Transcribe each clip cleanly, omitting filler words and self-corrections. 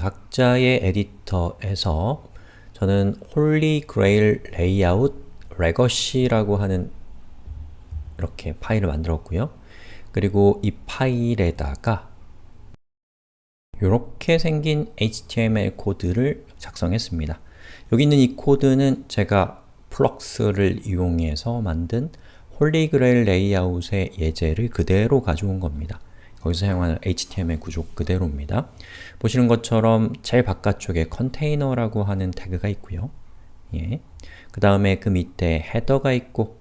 각자의 에디터에서 저는 홀리 그레일 레이아웃 레거시라고 하는 이렇게 파일을 만들었고요. 그리고 이 파일에다가 이렇게 생긴 HTML 코드를 작성했습니다. 여기 있는 이 코드는 제가 플럭스를 이용해서 만든 홀리 그레일 레이아웃의 예제를 그대로 가져온 겁니다. 거기서 사용하는 HTML 구조 그대로입니다. 보시는 것처럼 제일 바깥쪽에 컨테이너라고 하는 태그가 있고요. 예. 그 다음에 그 밑에 헤더가 있고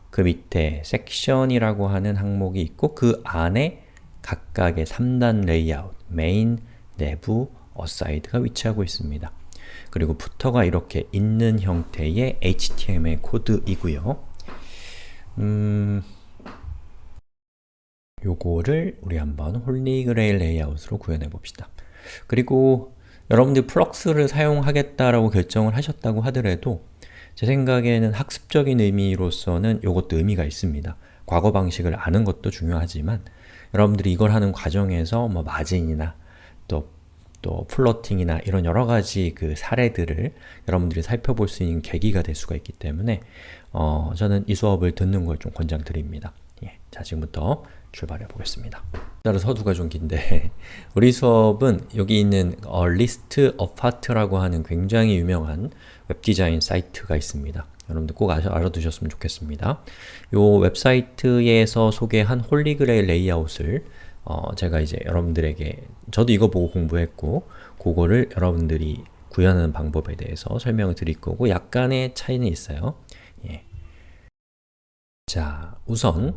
그 밑에 섹션이라고 하는 항목이 있고 그 안에 각각의 3단 레이아웃, 메인, 내부, 어사이드가 위치하고 있습니다. 그리고 부터가 이렇게 있는 형태의 HTML 코드이고요. 요거를 우리 한번 홀리 그레일 레이아웃으로 구현해 봅시다. 그리고 여러분들이 플럭스를 사용하겠다라고 결정을 하셨다고 하더라도 제 생각에는 학습적인 의미로서는 요것도 의미가 있습니다. 과거 방식을 아는 것도 중요하지만 여러분들이 이걸 하는 과정에서 뭐 마진이나 또 플로팅이나 이런 여러가지 그 사례들을 여러분들이 살펴볼 수 있는 계기가 될 수가 있기 때문에 저는 이 수업을 듣는 걸 좀 권장드립니다. 예, 자, 지금부터 출발해 보겠습니다. 따로 서두가 좀 긴데 우리 수업은 여기 있는 List Apart라고 하는 굉장히 유명한 웹디자인 사이트가 있습니다. 여러분들 꼭 알아두셨으면 좋겠습니다. 이 웹사이트에서 소개한 홀리 그레일 레이아웃을 제가 이제 여러분들에게 저도 이거 보고 공부했고 그거를 여러분들이 구현하는 방법에 대해서 설명을 드릴 거고 약간의 차이는 있어요. 예. 자, 우선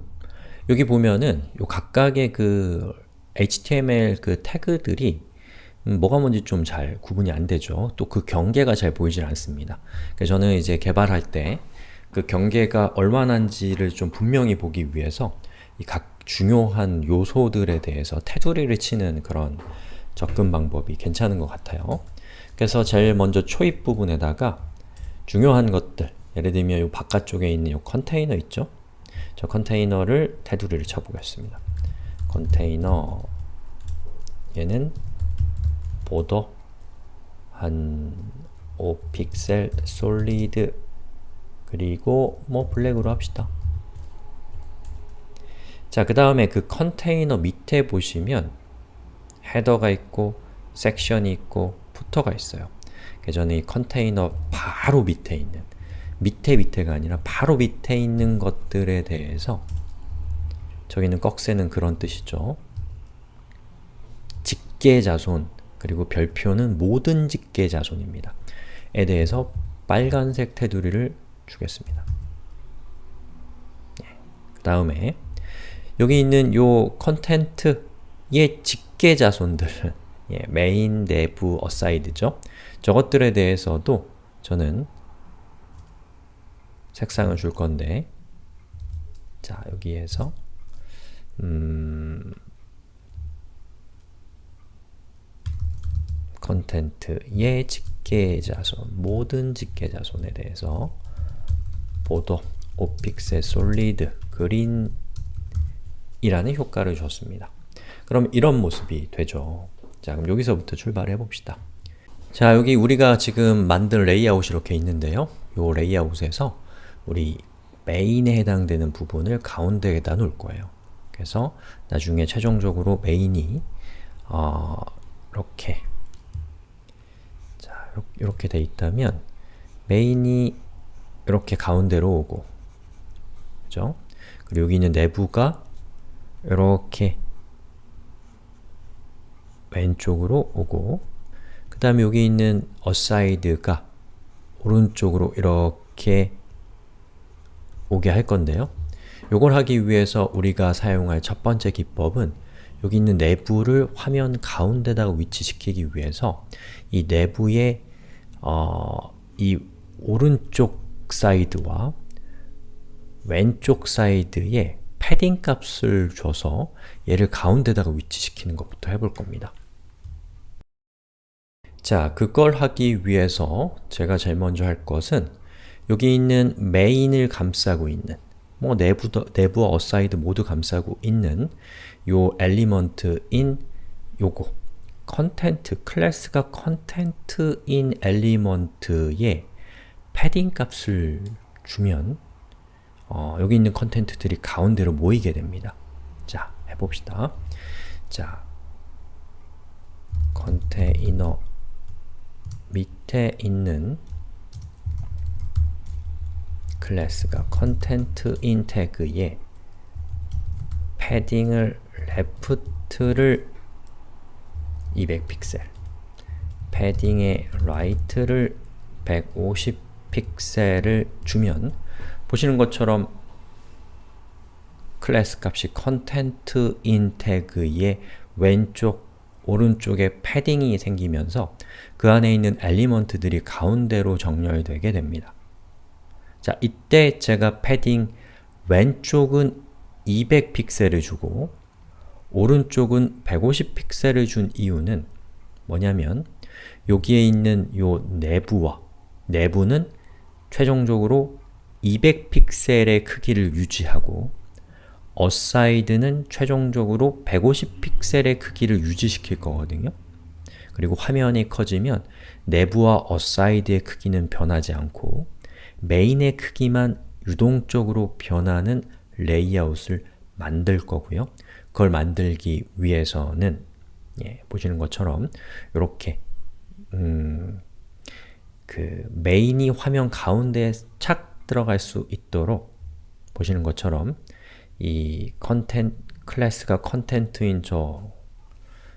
여기 보면은 요 각각의 그 HTML 그 태그들이 뭐가 뭔지 좀 잘 구분이 안 되죠. 또 그 경계가 잘 보이질 않습니다. 그래서 저는 이제 개발할 때 그 경계가 얼마나인지를 좀 분명히 보기 위해서 이 각 중요한 요소들에 대해서 테두리를 치는 그런 접근 방법이 괜찮은 것 같아요. 그래서 제일 먼저 초입 부분에다가 중요한 것들, 예를 들면 요 바깥쪽에 있는 요 컨테이너 있죠? 저 컨테이너를 테두리를 쳐보겠습니다. 컨테이너 얘는 보더 한 5픽셀 솔리드 그리고 뭐 블랙으로 합시다. 자, 그 다음에 그 컨테이너 밑에 보시면 헤더가 있고 섹션이 있고 부터가 있어요. 그래서 저는 이 컨테이너 바로 밑에 있는 밑에가 아니라 바로 밑에 있는 것들에 대해서 저기는 꺽쇠는 그런 뜻이죠. 직계자손 그리고 별표는 모든 직계자손입니다. 에 대해서 빨간색 테두리를 주겠습니다. 그 다음에 여기 있는 요 컨텐트의 직계자손들 예, 메인, 내부, 어사이드죠. 저것들에 대해서도 저는 색상을 줄 건데 자, 여기에서 컨텐트의 직계자손, 모든 직계자손에 대해서 보더 5픽셀 솔리드 그린 이라는 효과를 줬습니다. 그럼 이런 모습이 되죠. 자, 그럼 여기서부터 출발해 봅시다. 자, 여기 우리가 지금 만든 레이아웃이 이렇게 있는데요. 이 레이아웃에서 우리 메인에 해당되는 부분을 가운데에다 놓을 거예요. 그래서 나중에 최종적으로 메인이 이렇게 자, 이렇게 돼 있다면 메인이 이렇게 가운데로 오고 그죠? 그리고 여기 있는 내부가 이렇게 왼쪽으로 오고 그 다음에 여기 있는 어사이드가 오른쪽으로 이렇게 오게 할 건데요. 요걸 하기 위해서 우리가 사용할 첫 번째 기법은 여기 있는 내부를 화면 가운데다가 위치시키기 위해서 이 내부의 이 오른쪽 사이드와 왼쪽 사이드에 패딩 값을 줘서 얘를 가운데다가 위치시키는 것부터 해볼 겁니다. 자, 그걸 하기 위해서 제가 제일 먼저 할 것은 여기 있는 메인을 감싸고 있는 뭐 내부와 어사이드 모두 감싸고 있는 요 엘리먼트인 요거 컨텐트, 클래스가 컨텐트인 엘리먼트에 패딩 값을 주면 여기 있는 컨텐트들이 가운데로 모이게 됩니다. 자, 해봅시다. 자, 컨테이너 밑에 있는 클래스가 컨텐트인 태그에 패딩을 left를 200픽셀, 패딩의 right를 150픽셀을 주면 보시는 것처럼 클래스 값이 컨텐트인 태그의 왼쪽, 오른쪽에 패딩이 생기면서 그 안에 있는 엘리먼트들이 가운데로 정렬되게 됩니다. 자, 이때 제가 패딩 왼쪽은 200픽셀을 주고 오른쪽은 150픽셀을 준 이유는 뭐냐면 여기에 있는 요 내부는 최종적으로 200픽셀의 크기를 유지하고 어사이드는 최종적으로 150픽셀의 크기를 유지시킬 거거든요. 그리고 화면이 커지면 내부와 어사이드의 크기는 변하지 않고 메인의 크기만 유동적으로 변하는 레이아웃을 만들 거고요. 그걸 만들기 위해서는 보시는 것처럼 이렇게 그 메인이 화면 가운데에 착 들어갈 수 있도록 보시는 것처럼 이 클래스가 컨텐트인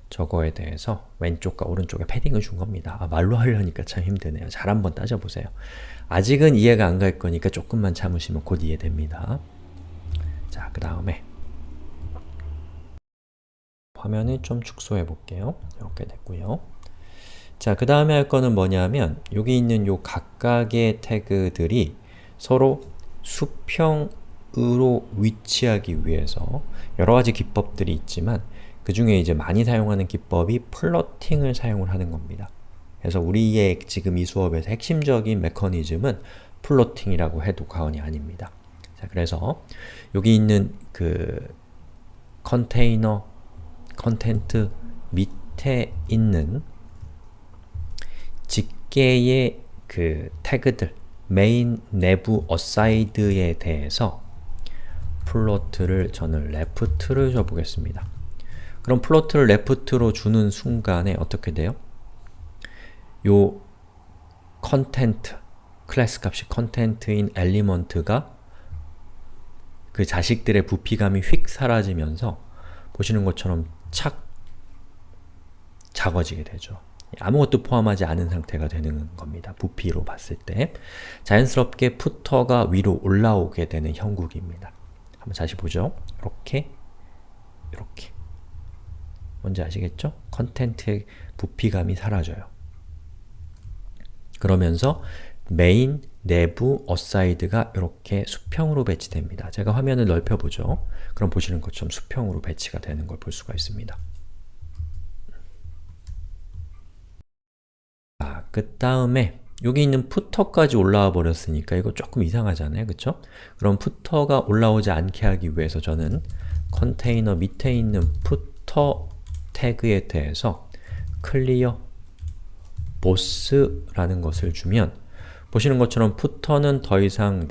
저거에 대해서 왼쪽과 오른쪽에 패딩을 준 겁니다. 말로 하려니까 참 힘드네요. 잘 한번 따져보세요. 아직은 이해가 안 갈 거니까 조금만 참으시면 곧 이해됩니다. 자, 그 다음에 화면을 좀 축소해 볼게요. 이렇게 됐고요. 자, 그 다음에 할 거는 뭐냐면 여기 있는 요 각각의 태그들이 서로 수평으로 위치하기 위해서 여러 가지 기법들이 있지만 그 중에 이제 많이 사용하는 기법이 플러팅을 사용을 하는 겁니다. 그래서 우리의 지금 이 수업에서 핵심적인 메커니즘은 플러팅이라고 해도 과언이 아닙니다. 자, 그래서 여기 있는 그 컨테이너, 컨텐트 밑에 있는 집게의 그 태그들, 메인, 내부, 어사이드에 대해서 플로트를 저는 left를 줘보겠습니다. 그럼 플로트를 left로 주는 순간에 어떻게 돼요? 요 컨텐트, 클래스 값이 컨텐트인 엘리먼트가 그 자식들의 부피감이 휙 사라지면서 보시는 것처럼 착 작아지게 되죠. 아무것도 포함하지 않은 상태가 되는 겁니다. 부피로 봤을 때 자연스럽게 푸터가 위로 올라오게 되는 형국입니다. 한번 다시 보죠. 이렇게 뭔지 아시겠죠? 컨텐트의 부피감이 사라져요. 그러면서 메인, 내부, 어사이드가 이렇게 수평으로 배치됩니다. 제가 화면을 넓혀보죠. 그럼 보시는 것처럼 수평으로 배치가 되는 걸 볼 수가 있습니다. 그 다음에 여기 있는 푸터까지 올라와 버렸으니까 이거 조금 이상하잖아요. 그쵸? 그럼 푸터가 올라오지 않게 하기 위해서 저는 컨테이너 밑에 있는 푸터 태그에 대해서 clear boss라는 것을 주면 보시는 것처럼 푸터는 더 이상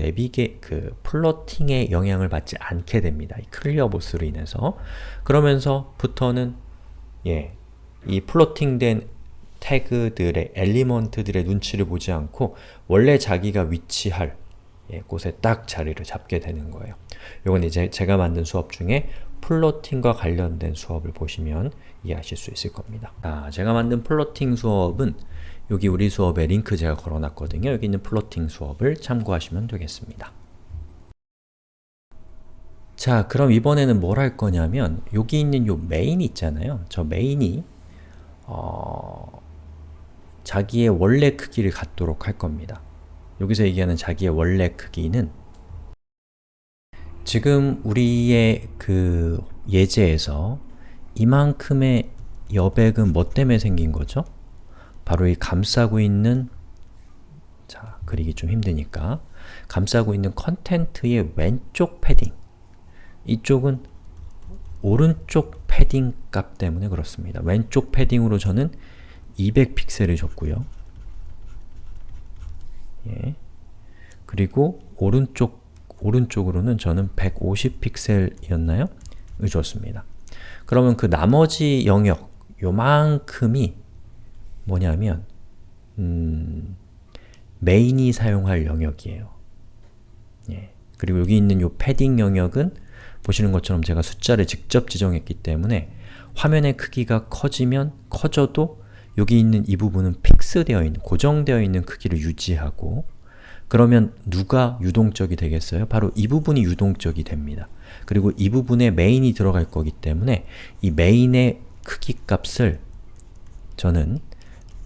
플러팅의 영향을 받지 않게 됩니다. 이 clear boss로 인해서. 그러면서 푸터는 이 플러팅된 태그들의, 엘리먼트들의 눈치를 보지 않고 원래 자기가 위치할 곳에 딱 자리를 잡게 되는 거예요. 이건 이제 제가 만든 수업 중에 플로팅과 관련된 수업을 보시면 이해하실 수 있을 겁니다. 제가 만든 플로팅 수업은 여기 우리 수업에 링크 제가 걸어놨거든요. 여기 있는 플로팅 수업을 참고하시면 되겠습니다. 자, 그럼 이번에는 뭘 할 거냐면 여기 있는 요 메인 있잖아요. 저 메인이 자기의 원래 크기를 갖도록 할 겁니다. 여기서 얘기하는 자기의 원래 크기는 지금 우리의 그 예제에서 이만큼의 여백은 뭐 때문에 생긴 거죠? 바로 이 감싸고 있는, 자, 그리기 좀 힘드니까 감싸고 있는 컨텐트의 왼쪽 패딩, 이쪽은 오른쪽 패딩 값 때문에 그렇습니다. 왼쪽 패딩으로 저는 200픽셀을 줬고요. 예. 그리고 오른쪽으로는 저는 150픽셀이었나요? 을 줬습니다. 그러면 그 나머지 영역, 요만큼이 뭐냐면 메인이 사용할 영역이에요. 예. 그리고 여기 있는 요 패딩 영역은 보시는 것처럼 제가 숫자를 직접 지정했기 때문에 화면의 크기가 커져도 여기 있는 이 부분은 픽스되어 있는, 고정되어 있는 크기를 유지하고, 그러면 누가 유동적이 되겠어요? 바로 이 부분이 유동적이 됩니다. 그리고 이 부분에 메인이 들어갈 거기 때문에 이 메인의 크기 값을 저는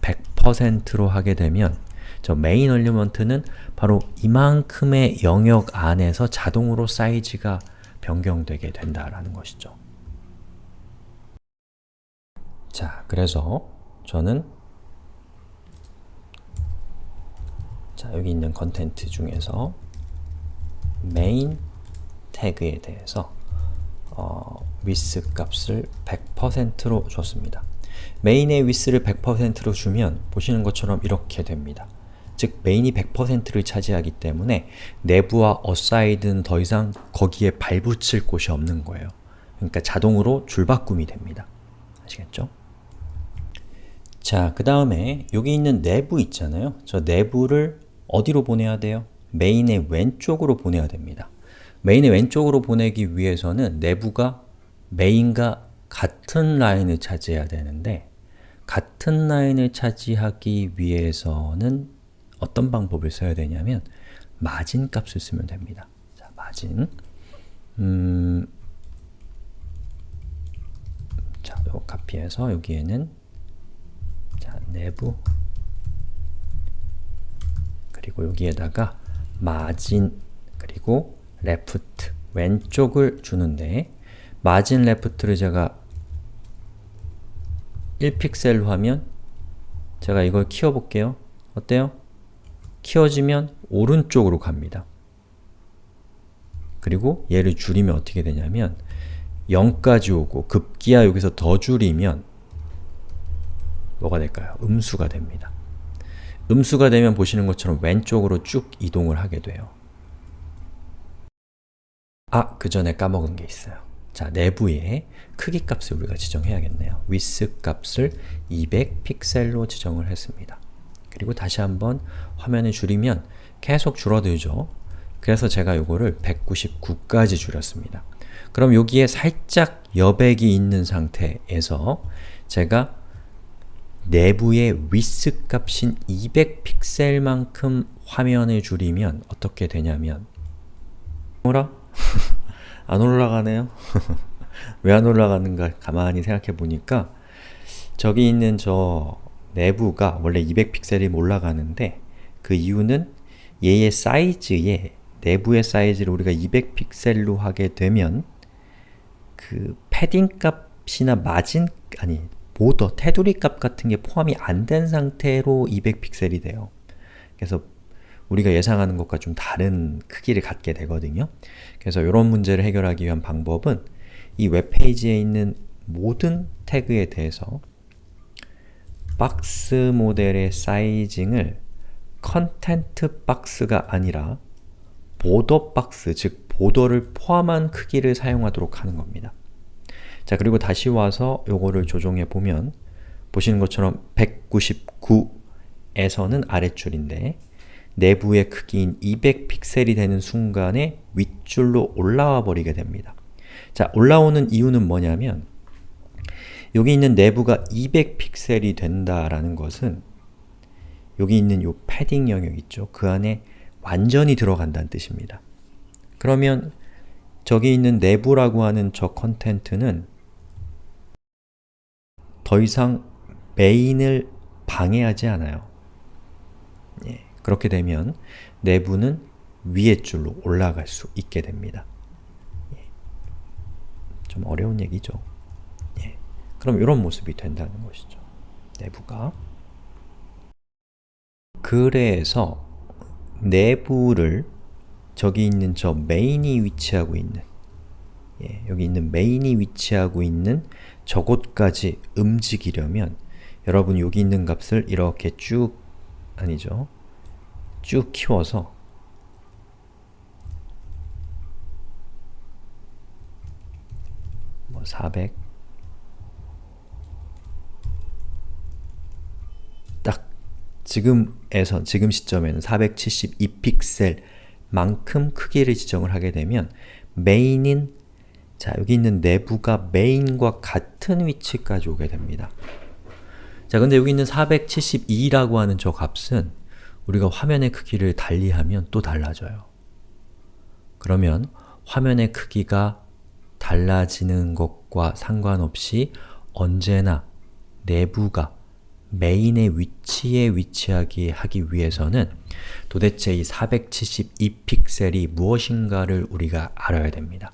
100%로 하게 되면 저 메인 얼리먼트는 바로 이만큼의 영역 안에서 자동으로 사이즈가 변경되게 된다라는 것이죠. 자, 그래서 저는 여기 있는 컨텐트 중에서 메인 태그에 대해서 width 값을 100%로 줬습니다. 메인의 width를 100%로 주면 보시는 것처럼 이렇게 됩니다. 즉, 메인이 100%를 차지하기 때문에 내부와 어사이드는 더 이상 거기에 발붙일 곳이 없는 거예요. 그러니까 자동으로 줄바꿈이 됩니다. 아시겠죠? 자, 그 다음에 여기 있는 내부 있잖아요. 저 내부를 어디로 보내야 돼요? 메인의 왼쪽으로 보내야 됩니다. 메인의 왼쪽으로 보내기 위해서는 내부가 메인과 같은 라인을 차지해야 되는데, 같은 라인을 차지하기 위해서는 어떤 방법을 써야 되냐면 마진 값을 쓰면 됩니다. 자, 마진. 자, 요 카피해서 여기에는 내부, 그리고 여기에다가 마진, 그리고 레프트, 왼쪽을 주는데, 마진 레프트를 제가 1픽셀로 하면 제가 이걸 키워볼게요. 어때요? 키워지면 오른쪽으로 갑니다. 그리고 얘를 줄이면 어떻게 되냐면 0까지 오고 급기야 여기서 더 줄이면 뭐가 될까요? 음수가 됩니다. 음수가 되면 보시는 것처럼 왼쪽으로 쭉 이동을 하게 돼요. 아, 그 전에 까먹은 게 있어요. 자, 내부에 크기 값을 우리가 지정해야겠네요. width 값을 200픽셀로 지정을 했습니다. 그리고 다시 한번 화면을 줄이면 계속 줄어들죠. 그래서 제가 이거를 199까지 줄였습니다. 그럼 여기에 살짝 여백이 있는 상태에서 제가 내부의 width 값인 200픽셀만큼 화면을 줄이면 어떻게 되냐면, 뭐라? 안 올라가네요? 왜 안 올라가는가 가만히 생각해 보니까 저기 있는 저 내부가 원래 200픽셀이 올라가는데, 그 이유는 얘의 사이즈에, 내부의 사이즈를 우리가 200픽셀로 하게 되면 그 패딩 값이나 마진, 보더, 테두리 값 같은 게 포함이 안 된 상태로 200픽셀이 돼요. 그래서 우리가 예상하는 것과 좀 다른 크기를 갖게 되거든요. 그래서 이런 문제를 해결하기 위한 방법은 이 웹페이지에 있는 모든 태그에 대해서 박스 모델의 사이징을 컨텐트 박스가 아니라 보더 박스, 즉 보더를 포함한 크기를 사용하도록 하는 겁니다. 자, 그리고 다시 와서 요거를 조정해 보면 보시는 것처럼 199에서는 아랫줄인데 내부의 크기인 200픽셀이 되는 순간에 윗줄로 올라와 버리게 됩니다. 자, 올라오는 이유는 뭐냐면 여기 있는 내부가 200픽셀이 된다라는 것은 여기 있는 요 패딩 영역 있죠? 그 안에 완전히 들어간다는 뜻입니다. 그러면 저기 있는 내부라고 하는 저 컨텐트는 더 이상 메인을 방해하지 않아요. 예, 그렇게 되면 내부는 위에 줄로 올라갈 수 있게 됩니다. 예, 좀 어려운 얘기죠. 예, 그럼 이런 모습이 된다는 것이죠. 내부가. 그래서 내부를 저기 있는 저 메인이 위치하고 있는 여기 있는 메인이 위치하고 있는 저곳까지 움직이려면 여러분 여기 있는 값을 이렇게 쭉, 아니죠, 쭉 키워서 뭐 400, 딱 지금 시점에는 472픽셀만큼 크기를 지정을 하게 되면 메인인, 자, 여기 있는 내부가 메인과 같은 위치까지 오게 됩니다. 자, 근데 여기 있는 472라고 하는 저 값은 우리가 화면의 크기를 달리하면 또 달라져요. 그러면 화면의 크기가 달라지는 것과 상관없이 언제나 내부가 메인의 위치에 위치하게 하기 위해서는 도대체 이 472픽셀이 무엇인가를 우리가 알아야 됩니다.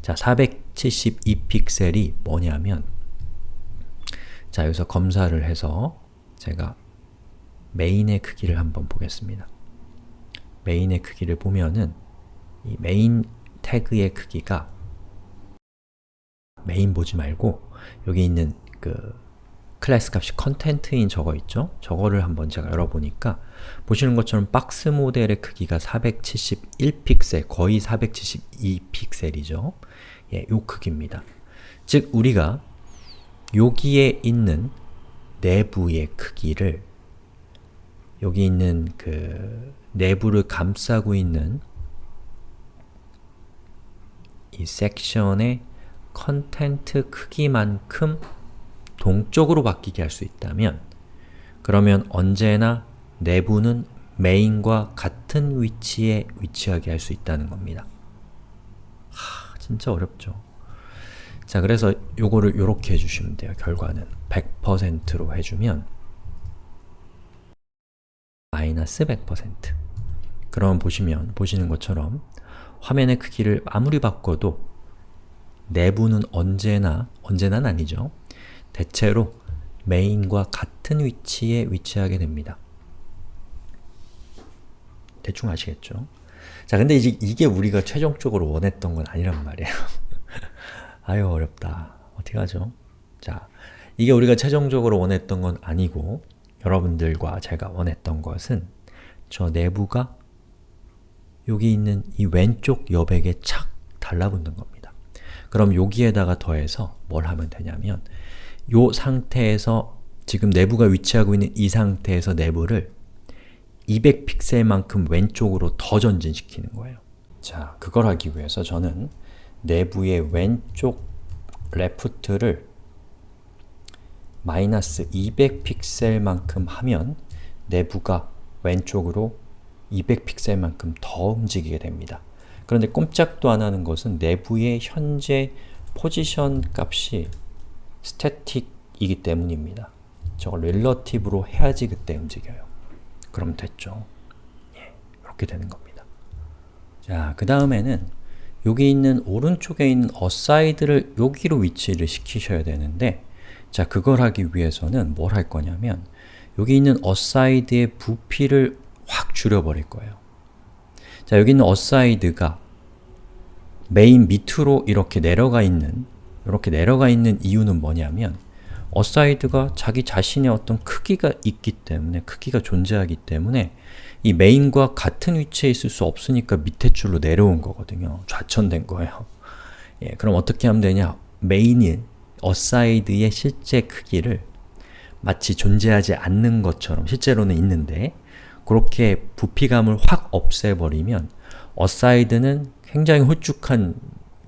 자, 472픽셀이 뭐냐면, 자, 여기서 검사를 해서 제가 메인의 크기를 한번 보겠습니다. 메인의 크기를 보면은 이 메인 태그의 크기가, 메인 보지 말고 여기 있는 그 클래스 값이 컨텐트인 저거 있죠? 저거를 한번 제가 열어보니까 보시는 것처럼 박스 모델의 크기가 471픽셀, 거의 472픽셀이죠. 예, 요 크기입니다. 즉, 우리가 여기에 있는 내부의 크기를, 여기 있는 그 내부를 감싸고 있는 이 섹션의 컨텐트 크기만큼 동쪽으로 바뀌게 할 수 있다면, 그러면 언제나 내부는 메인과 같은 위치에 위치하게 할 수 있다는 겁니다. 진짜 어렵죠? 자, 그래서 요거를 요렇게 해주시면 돼요. 결과는 100%로 해주면 마이너스 100%. 그럼 보시는 것처럼 화면의 크기를 아무리 바꿔도 내부는 언제는 아니죠. 대체로 메인과 같은 위치에 위치하게 됩니다. 대충 아시겠죠? 자, 근데 이게 우리가 최종적으로 원했던 건 아니란 말이에요. 아유, 어렵다. 어떻게 하죠? 자, 이게 우리가 최종적으로 원했던 건 아니고, 여러분들과 제가 원했던 것은 저 내부가 여기 있는 이 왼쪽 여백에 착 달라붙는 겁니다. 그럼 여기에다가 더해서 뭘 하면 되냐면, 요 상태에서, 지금 내부가 위치하고 있는 이 상태에서 내부를 200픽셀만큼 왼쪽으로 더 전진시키는 거예요. 자, 그걸 하기 위해서 저는 내부의 왼쪽 레프트를 마이너스 200픽셀만큼 하면 내부가 왼쪽으로 200픽셀만큼 더 움직이게 됩니다. 그런데 꼼짝도 안 하는 것은 내부의 현재 포지션 값이 스태틱이기 때문입니다. 저걸 릴러티브로 해야지 그때 움직여요. 그럼 됐죠. 예, 이렇게 되는 겁니다. 자, 그 다음에는 여기 있는 오른쪽에 있는 어사이드를 여기로 위치를 시키셔야 되는데, 자, 그걸 하기 위해서는 뭘 할 거냐면 여기 있는 어사이드의 부피를 확 줄여버릴 거예요. 자, 여기 있는 어사이드가 메인 밑으로 이렇게 내려가 있는 이유는 뭐냐면, 어사이드가 자기 자신의 어떤 크기가 있기 때문에, 크기가 존재하기 때문에 이 메인과 같은 위치에 있을 수 없으니까 밑에 줄로 내려온 거거든요. 좌천된 거예요. 예, 그럼 어떻게 하면 되냐? 메인이 어사이드의 실제 크기를 마치 존재하지 않는 것처럼, 실제로는 있는데 그렇게 부피감을 확 없애버리면 어사이드는 굉장히 홀쭉한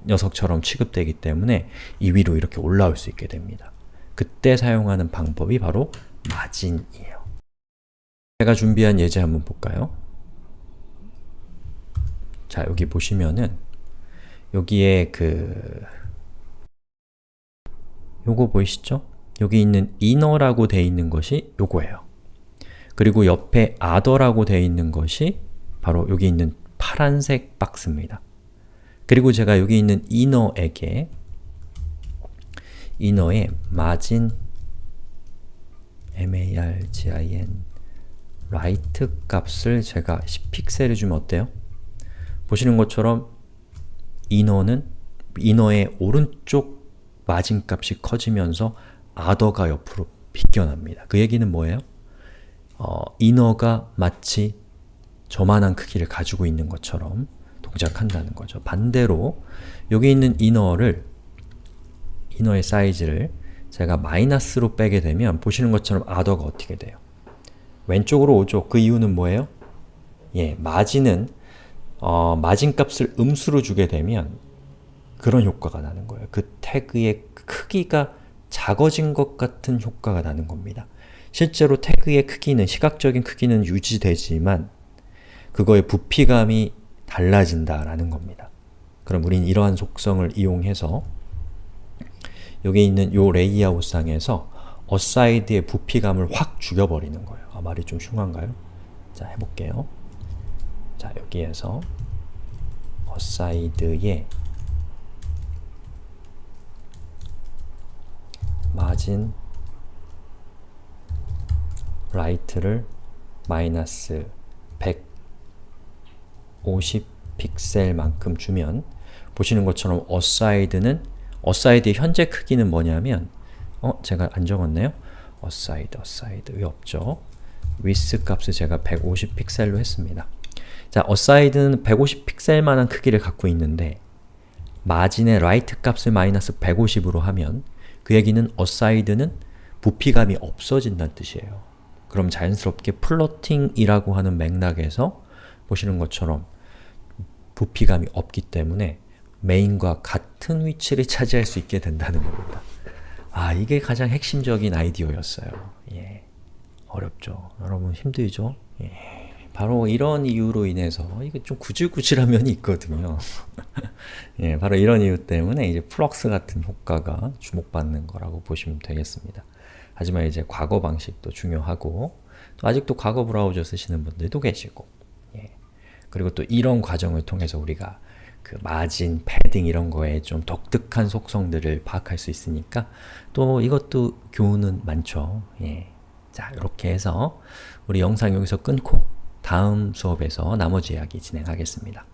녀석처럼 취급되기 때문에 이 위로 이렇게 올라올 수 있게 됩니다. 그때 사용하는 방법이 바로 마진이에요. 제가 준비한 예제 한번 볼까요? 자, 여기 보시면은 여기에 요거 보이시죠? 여기 있는 inner라고 되어 있는 것이 요거예요. 그리고 옆에 other라고 되어 있는 것이 바로 여기 있는 파란색 박스입니다. 그리고 제가 여기 있는 inner에 margin margin right 값을 제가 10픽셀을 주면 어때요? 보시는 것처럼 inner는 이너의 오른쪽 마진값이 커지면서 other가 옆으로 비껴납니다. 그 얘기는 뭐예요? 이너가 마치 저만한 크기를 가지고 있는 것처럼 동작한다는 거죠. 반대로 여기 있는 이너의 사이즈를 제가 마이너스로 빼게 되면 보시는 것처럼 other가 어떻게 돼요? 왼쪽으로 오죠. 그 이유는 뭐예요? 마진은 마진값을 음수로 주게 되면 그런 효과가 나는 거예요. 그 태그의 크기가 작아진 것 같은 효과가 나는 겁니다. 실제로 태그의 크기는, 시각적인 크기는 유지되지만 그거의 부피감이 달라진다라는 겁니다. 그럼 우린 이러한 속성을 이용해서 여기 있는 요 레이아웃상에서 어사이드의 부피감을 확 죽여버리는 거예요. 말이 좀 흉한가요? 자, 해볼게요. 자, 여기에서 어사이드의 마진 라이트를 마이너스 150 픽셀만큼 주면 보시는 것처럼 어사이드의 현재 크기는 뭐냐면 제가 안 적었네요? 어사이드 왜 없죠? width 값을 제가 150 픽셀로 했습니다. 자, 어사이드는 150 픽셀만한 크기를 갖고 있는데 마진의 라이트 값을 마이너스 150으로 하면 그 얘기는 어사이드는 부피감이 없어진다는 뜻이에요. 그럼 자연스럽게 플로팅이라고 하는 맥락에서 보시는 것처럼 부피감이 없기 때문에 메인과 같은 위치를 차지할 수 있게 된다는 겁니다. 이게 가장 핵심적인 아이디어였어요. 어렵죠? 여러분 힘들죠? 바로 이런 이유로 인해서 이게 좀 구질구질한 면이 있거든요. 바로 이런 이유 때문에 이제 플럭스 같은 효과가 주목받는 거라고 보시면 되겠습니다. 하지만 이제 과거 방식도 중요하고 또 아직도 과거 브라우저 쓰시는 분들도 계시고 그리고 또 이런 과정을 통해서 우리가 그 마진, 패딩 이런 거에 좀 독특한 속성들을 파악할 수 있으니까 또 이것도 교훈은 많죠. 자, 이렇게 해서 우리 영상 여기서 끊고 다음 수업에서 나머지 이야기 진행하겠습니다.